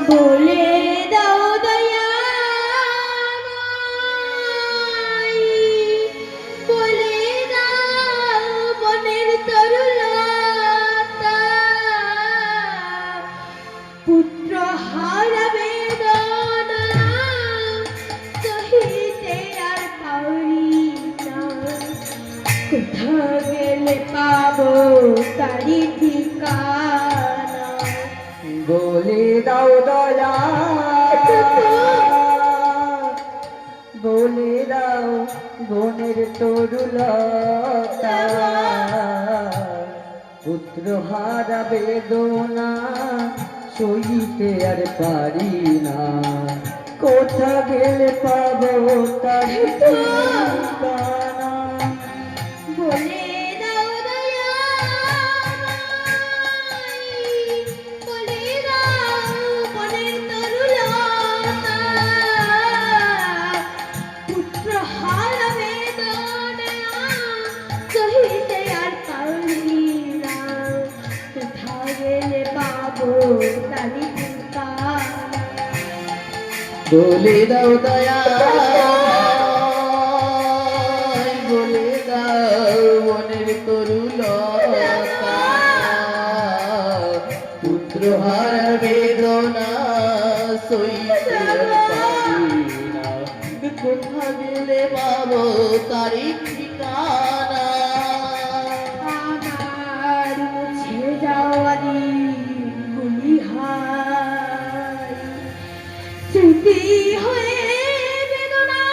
বলে দাও দয়া বলে দাও বনের তরুলতা পুত্র হারা বেদনা সহিতে আর পারি না কোথা গেলে পাবো তারি ঠিকানা বলে দাও দয়া বলে দাও বনের তরুলতা পুত্র হারা বেদনা সইতে আর পারি না কোথা গেলে পাবো তার ঠিকানা বলে দাও দয়া বলে দাও বনের তরুলতা পুত্র হারা বেদনা সহিতে আর পারি না কোথা গেলে পাবো তারি ঠিকানা বলে দাও দয়া বলে দাও বনের তরুলতা পুত্র হারা বেদনা সইতে আর পারি না কোথা গেলে পাবো তারি ঠিকানা আমার মুছে যাওয়া দিনগুলি হায় স্মৃতি হয়ে বেদনা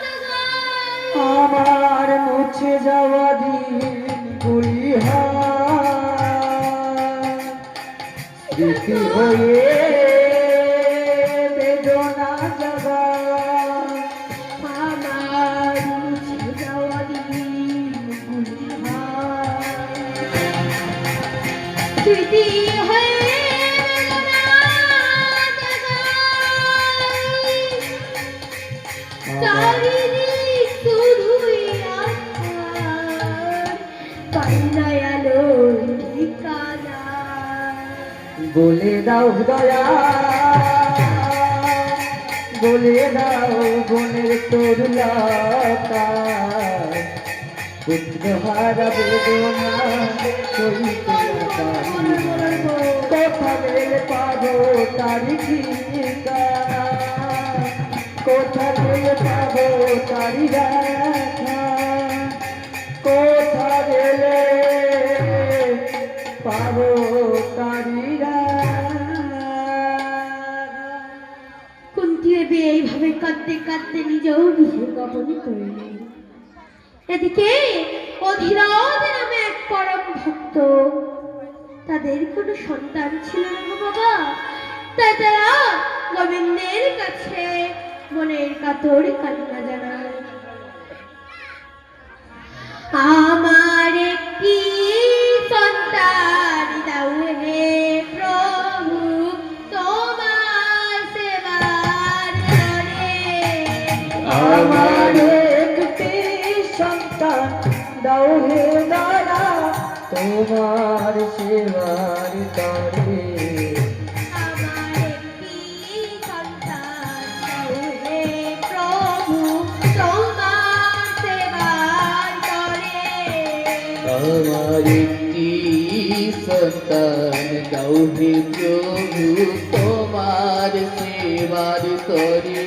জাগায়। আমার মুছে যাওয়া দিনগুলি স্মৃতি হয়ে বেদনা জাগায় আমার মুছে যাওয়া দিনগুলি হায় স্মৃতি হয়ে বেদনা জাগায়। চারিদিক শুধুই আঁধার, পাই না আলোর ঠিকানা। বলে দাও দয়া বলে দাও বনের তরুলতা পুত্র হারা বেদনা সইতে আর পারি না কোথা গেলে পাবো তারি ঠিকানা কোথা গেলে পাবো তারি দেখা কোথা গেলে পাবো তারি কুন্তী দেবী এইভাবে কাঁদতে কাঁদতে নিজেও গৃহে গমন করলেন। এদিকে অধীরথ নামে এক পরম ভক্ত, তাদের কোনো সন্তান ছিল না গো বাবা, তাই তারা গোবিন্দের কাছে মনের কাতর কান্না জানায়। আমার একটি সন্তান দাও হে প্রভু তোমার সেবার তরে। আমার একটি সন্তান দাও হে দাদা তোমার সেবার তরে আমার একটি সন্তান দাও হে প্রভু তোমার সেবার তরে। আমার একটি সন্তান দাও হে প্রভু তোমার সেবার তরে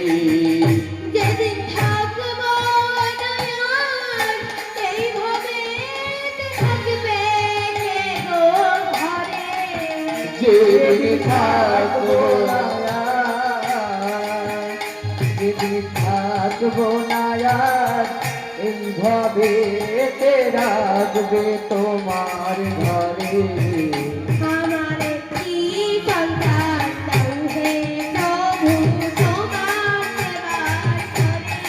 যেদিন থাকবো নয়ন এইভাবে থাকবে কে গো ঘরে। যেদিন থাকবো না যেদিন থাকবো না আর এইভাবে রাখবে তোমার ঘরে আমার একটি সন্তান দাও হে প্রভু তোমার সেবার তরে।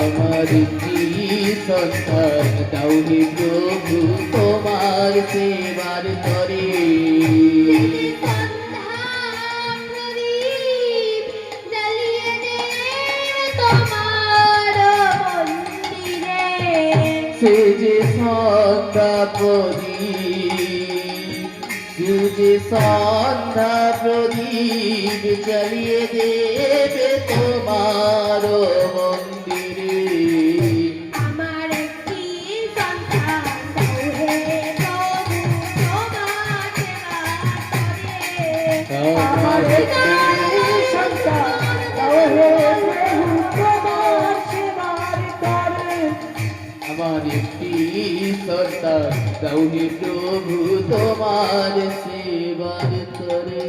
আমার একটি সন্তান দাও হে প্রভু তোমার সেবার তরে যেদিন সন্ধ্যা প্রদীপ জ্বালিয়ে দেবে তোমার মন্দিরে। সে যে সন্ধ্যা প্রদীপ যে সন্ধ্যা প্রদীপ জ্বালিয়ে দেবে তোমার মন্দিরে। আমার একটি সন্তান দাও হে প্রভু তোমার সেবা করে। আমার একটি সন্তান দাও হে প্রভু তোমার সেবা করে। আমার একটি সন্তান দাও হে প্রভু তোমার সেবার তরে।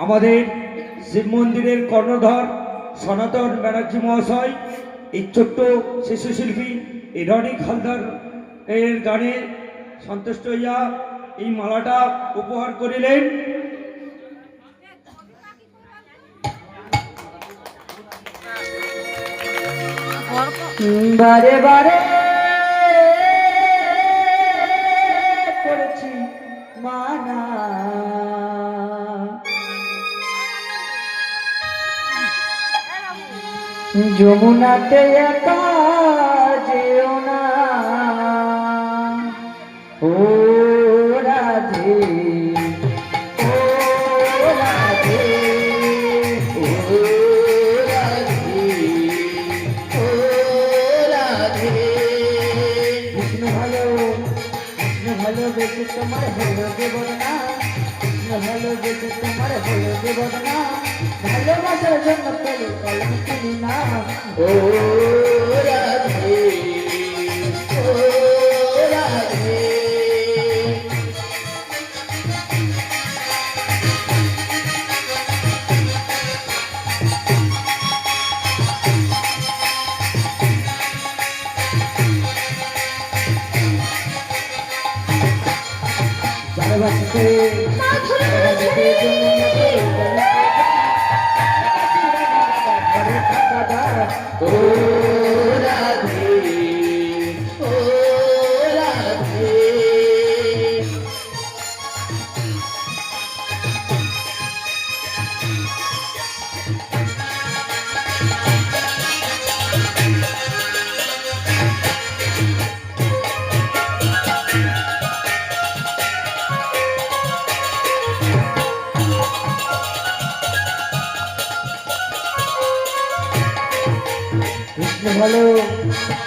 আমাদের শিব মন্দিরের কর্ণধার সনাতন ব্যানার্জি মহাশয় এই ছোট্ট শিশু শিল্পী এই রনিক হালদার এর গানে সন্তুষ্ট হইয়া এই মালাটা উপহার করিলেন। বারে বারে করেছি মানা, যমুনাতে একা যেও না ও রাধে, ও রাধে, ও রাধে, ও রাধে। কৃষ্ণ ভালো বেশি তোমার হলো দেবর না, কৃষ্ণ ভালো বেশি তোমার হলো দেবর না, ভালোবাসার জন্য পেলে কলম কিনি না ও রাধে, ও রাধে। ভালোবাসতে ও রাধে, ও রাধে।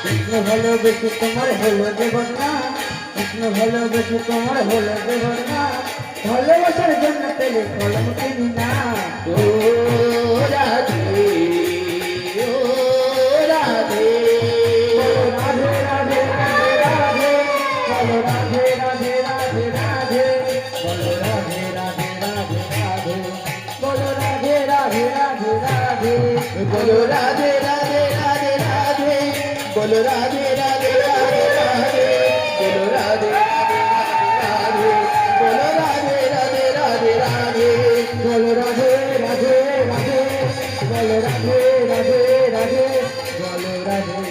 কৃষ্ণ ভালো বেশি তোমার হলো দেবর না, কৃষ্ণ ভালো বেশি তোমার হলো দেবর না, ভালোবাসার জন্য পেলে কলম কিনি না ও রাধে, ও রাধে। রাধে রাধে রাধে বলো রাধে রাধে রাধে রাধে, বলো রাধে রাধে রাধে রাধে, বলো রাধে রাধে রাধে রাধে, বলো রাধে রাধে রাধে রাধে, বলো রাধে রাধে রাধে রাধে, বলো রাধে রাধে রাধে রাধে, বলো রাধে রাধে রাধে রাধে, বলো রাধে রাধে রাধে, বলো রাধে রাধে রাধে, বলো রাধে